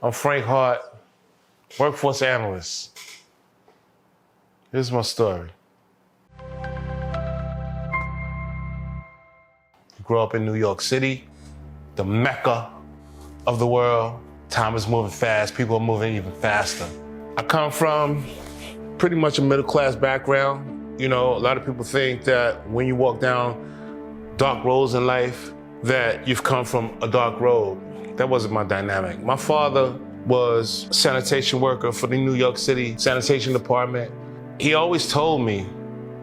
I'm Frank Hart, workforce analyst. Here's my story. Grew up in New York City, the Mecca of the world. Time is moving fast, people are moving even faster. I come from pretty much a middle-class background. You know, a lot of people think that when you walk down dark roads in life, that you've come from a dark road. That wasn't my dynamic. My father was a sanitation worker for the New York City sanitation department. He always told me,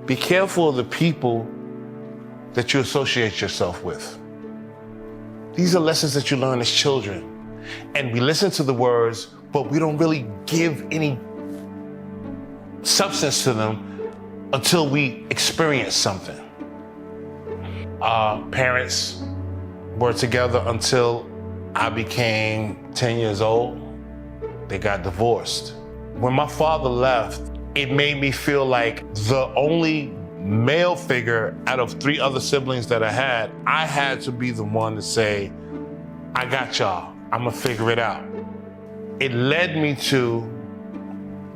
be careful of the people that you associate yourself with. These are lessons that you learn as children. And we listen to the words, but we don't really give any substance to them until we experience something. Our parents were together until I became 10 years old. They got divorced. When my father left, it made me feel like the only male figure out of 3 other siblings that I had to be the one to say, I got y'all, I'm gonna figure it out. It led me to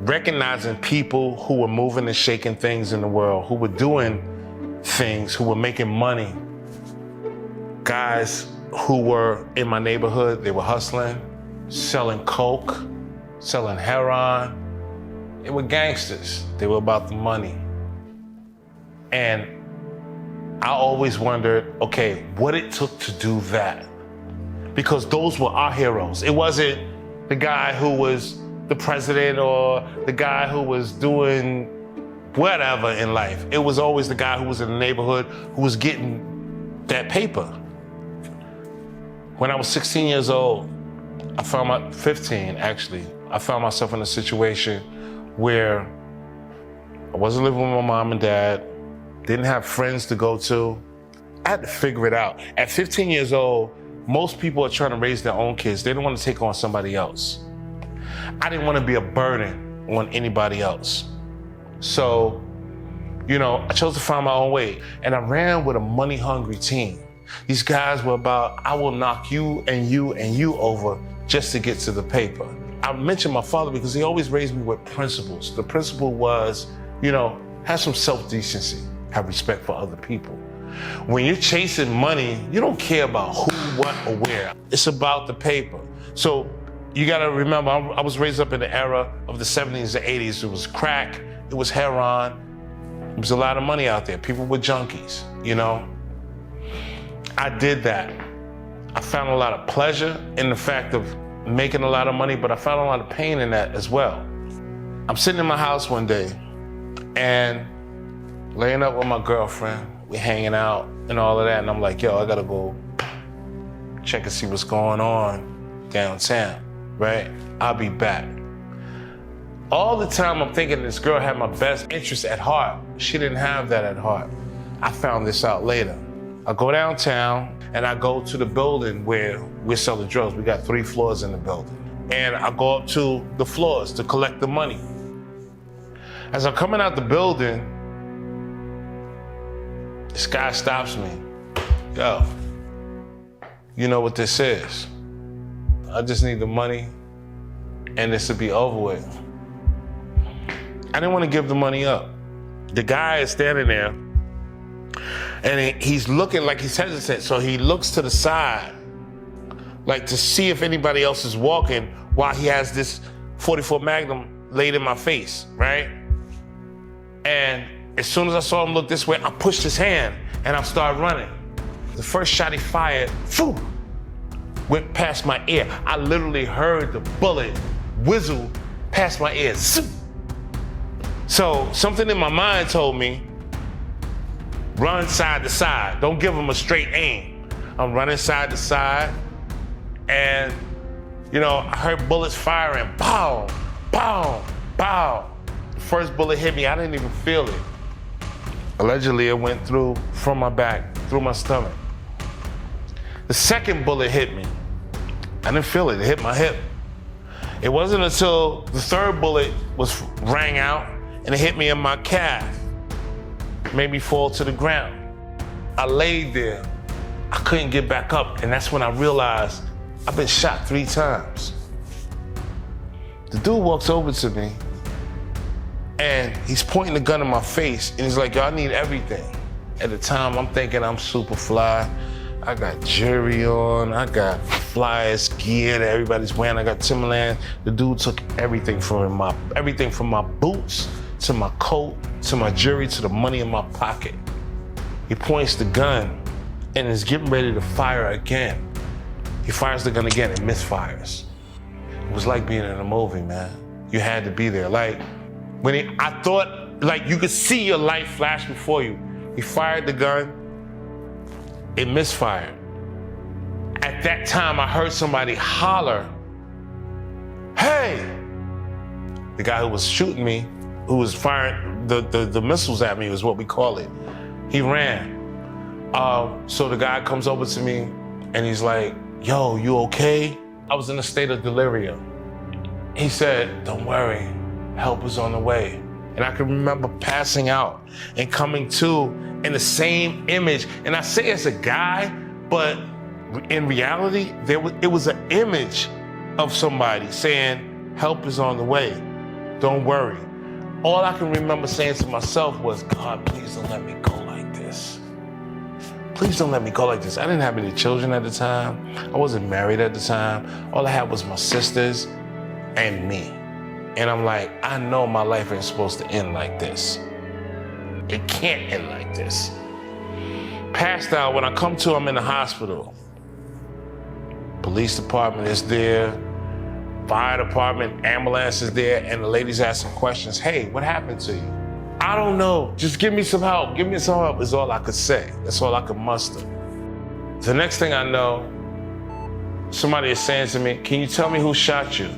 recognizing people who were moving and shaking things in the world, who were doing things, who were making money. Guys who were in my neighborhood, they were hustling, selling coke, selling heroin. They were gangsters. They were about the money. And I always wondered, okay, what it took to do that. Because those were our heroes. It wasn't the guy who was the president or the guy who was doing whatever in life. It was always the guy who was in the neighborhood who was getting that paper. When I was 16 years old, 15 actually, I found myself in a situation where I wasn't living with my mom and dad, didn't have friends to go to. I had to figure it out. At 15 years old, most people are trying to raise their own kids. They don't want to take on somebody else. I didn't want to be a burden on anybody else. So, you know, I chose to find my own way. And I ran with a money-hungry team. These guys were about, I will knock you and you and you over just to get to the paper. I mentioned my father because he always raised me with principles. The principle was, you know, have some self-decency, have respect for other people. When you're chasing money, you don't care about who, what, or where. It's about the paper. So you gotta remember, I was raised up in the era of the 70s and 80s. It was crack, it was heroin. There was a lot of money out there. People were junkies, you know? I did that. I found a lot of pleasure in the fact of making a lot of money, but I found a lot of pain in that as well. I'm sitting in my house one day and laying up with my girlfriend. We hanging out and all of that, and I'm like, yo, I gotta go check and see what's going on downtown, right? I'll be back. All the time I'm thinking this girl had my best interest at heart. She didn't have that at heart. I found this out later. I go downtown and I go to the building where we're selling drugs. We got 3 floors in the building. And I go up to the floors to collect the money. As I'm coming out the building, this guy stops me. Yo, you know what this is? I just need the money and this will be over with. I didn't want to give the money up. The guy is standing there and he's looking like he's hesitant. So he looks to the side, like to see if anybody else is walking while he has this 44 Magnum laid in my face, right? And as soon as I saw him look this way, I pushed his hand and I started running. The first shot he fired, phew, went past my ear. I literally heard the bullet whizzle past my ear. So something in my mind told me, run side to side. Don't give him a straight aim. I'm running side to side and, you know, I heard bullets firing, pow, pow, pow. The first bullet hit me, I didn't even feel it. Allegedly, it went through from my back, through my stomach. The second bullet hit me. I didn't feel it, it hit my hip. It wasn't until the third bullet rang out and it hit me in my calf. Made me fall to the ground. I laid there. I couldn't get back up, and that's when I realized I've been shot 3 times. The dude walks over to me and he's pointing the gun in my face and he's like, yo, I need everything. At the time, I'm thinking I'm super fly. I got jewelry on, I got flyest gear that everybody's wearing, I got Timberland. The dude took everything from my boots to my coat, to my jewelry, to the money in my pocket. He points the gun and is getting ready to fire again. He fires the gun again and misfires. It was like being in a movie, man. You had to be there. Like, I thought, like, you could see your life flash before you. He fired the gun, it misfired. At that time, I heard somebody holler, hey! The guy who was shooting me, who was firing the missiles at me, was what we call it. He ran. So the guy comes over to me and he's like, yo, you okay? I was in a state of delirium. He said, don't worry, help is on the way. And I can remember passing out and coming to in the same image. And I say it's a guy, but in reality, it was an image of somebody saying, help is on the way, don't worry. All I can remember saying to myself was, God, please don't let me go like this. Please don't let me go like this. I didn't have any children at the time. I wasn't married at the time. All I had was my sisters and me. And I'm like, I know my life ain't supposed to end like this. It can't end like this. Passed out, when I come to, I'm in the hospital. Police department is there, fire department, ambulance is there, and the lady's asking questions. Hey, what happened to you? I don't know, just give me some help. Give me some help is all I could say. That's all I could muster. The next thing I know, somebody is saying to me, can you tell me who shot you?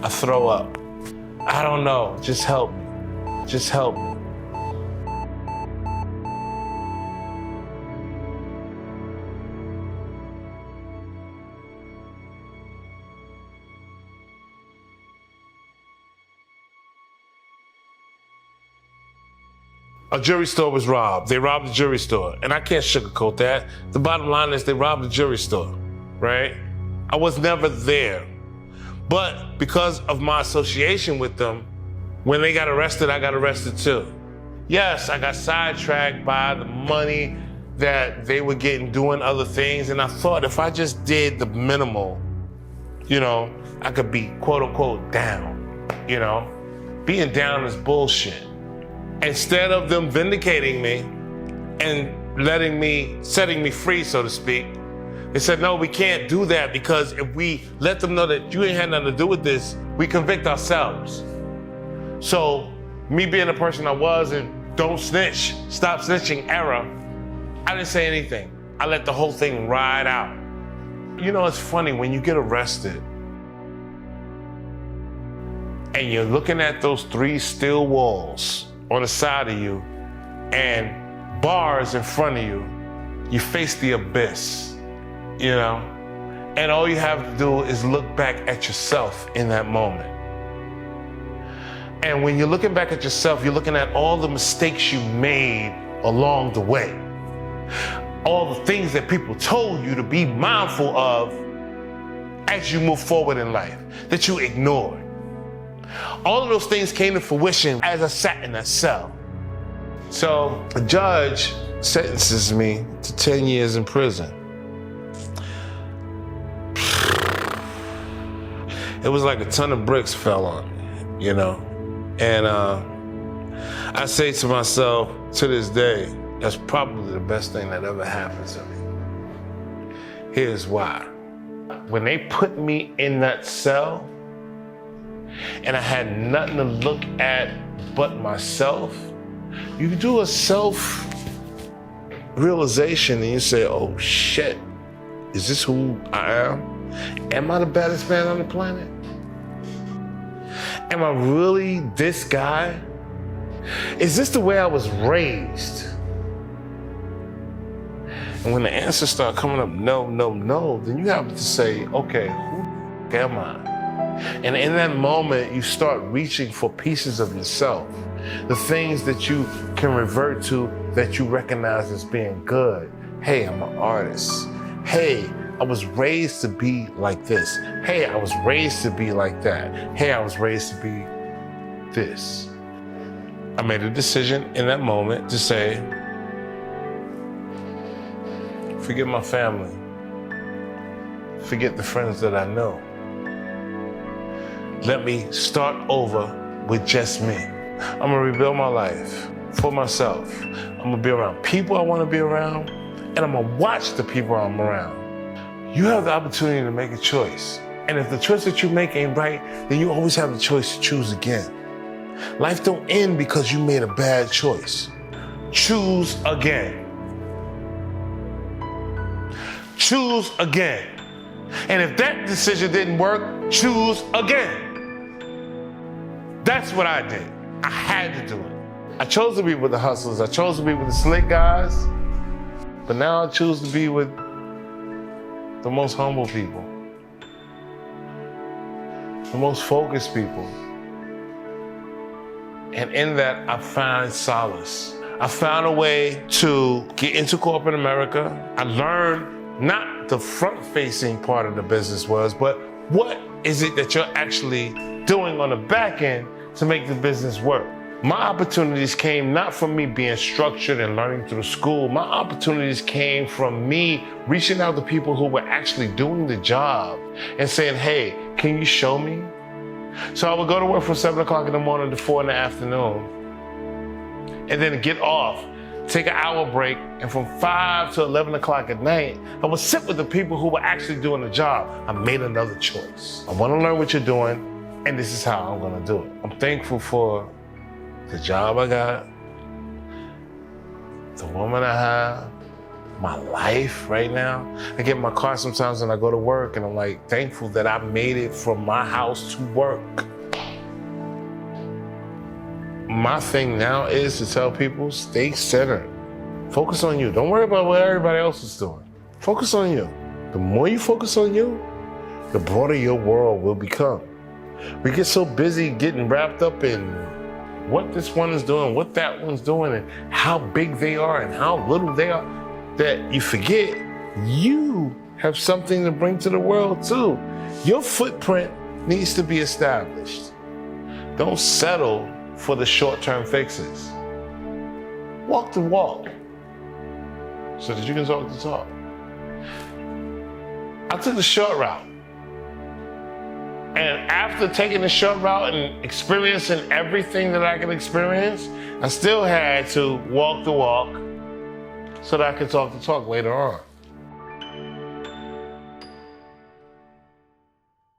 I throw up. I don't know, just help me. Just help me. A jewelry store was robbed. They robbed the jewelry store. And I can't sugarcoat that. The bottom line is they robbed the jewelry store, right? I was never there. But because of my association with them, when they got arrested, I got arrested too. Yes, I got sidetracked by the money that they were getting doing other things. And I thought if I just did the minimal, you know, I could be quote unquote down, you know? Being down is bullshit. Instead of them vindicating me and setting me free, so to speak, they said, no, we can't do that because if we let them know that you ain't had nothing to do with this, we convict ourselves. So me being the person I was and don't snitch, stop snitching era, I didn't say anything. I let the whole thing ride out. You know, it's funny when you get arrested and you're looking at those 3 steel walls on the side of you and bars in front of you, you face the abyss. You know, and all you have to do is look back at yourself in that moment. And when you're looking back at yourself, you're looking at all the mistakes you made along the way. All the things that people told you to be mindful of as you move forward in life, that you ignored. All of those things came to fruition as I sat in that cell. So a judge sentences me to 10 years in prison. It was like a ton of bricks fell on me, you know? And I say to myself, to this day, that's probably the best thing that ever happened to me. Here's why. When they put me in that cell, and I had nothing to look at but myself, you do a self-realization and you say, oh shit, is this who I am? Am I the baddest man on the planet? Am I really this guy? Is this the way I was raised? And when the answers start coming up, no, no, no, then you have to say, okay, who am I? And in that moment, you start reaching for pieces of yourself, the things that you can revert to that you recognize as being good. Hey, I'm an artist. Hey, I was raised to be like this. Hey, I was raised to be like that. Hey, I was raised to be this. I made a decision in that moment to say, forget my family. Forget the friends that I know. Let me start over with just me. I'm gonna rebuild my life for myself. I'm gonna be around people I wanna be around, and I'm gonna watch the people I'm around. You have the opportunity to make a choice. And if the choice that you make ain't right, then you always have the choice to choose again. Life don't end because you made a bad choice. Choose again. Choose again. And if that decision didn't work, choose again. That's what I did. I had to do it. I chose to be with the hustlers. I chose to be with the slick guys. But now I choose to be with the most humble people. The most focused people. And in that, I find solace. I found a way to get into corporate America. I learned not the front-facing part of the business was, but what is it that you're actually doing on the back end to make the business work? My opportunities came not from me being structured and learning through school. My opportunities came from me reaching out to people who were actually doing the job and saying, hey, can you show me? So I would go to work from 7 o'clock in the morning to 4 in the afternoon, and then get off, take an hour break, and from 5 to 11 o'clock at night, I would sit with the people who were actually doing the job. I made another choice. I want to learn what you're doing, and this is how I'm going to do it. I'm thankful for the job I got, the woman I have, my life right now. I get in my car sometimes and I go to work, and I'm like thankful that I made it from my house to work. My thing now is to tell people, stay centered. Focus on you. Don't worry about what everybody else is doing. Focus on you. The more you focus on you, the broader your world will become. We get so busy getting wrapped up in what this one is doing, what that one's doing, and how big they are and how little they are, that you forget you have something to bring to the world too. Your footprint needs to be established. Don't settle for the short-term fixes. Walk the walk so that you can talk the talk. I took the short route. And after taking the short route and experiencing everything that I could experience, I still had to walk the walk so that I could talk the talk later on.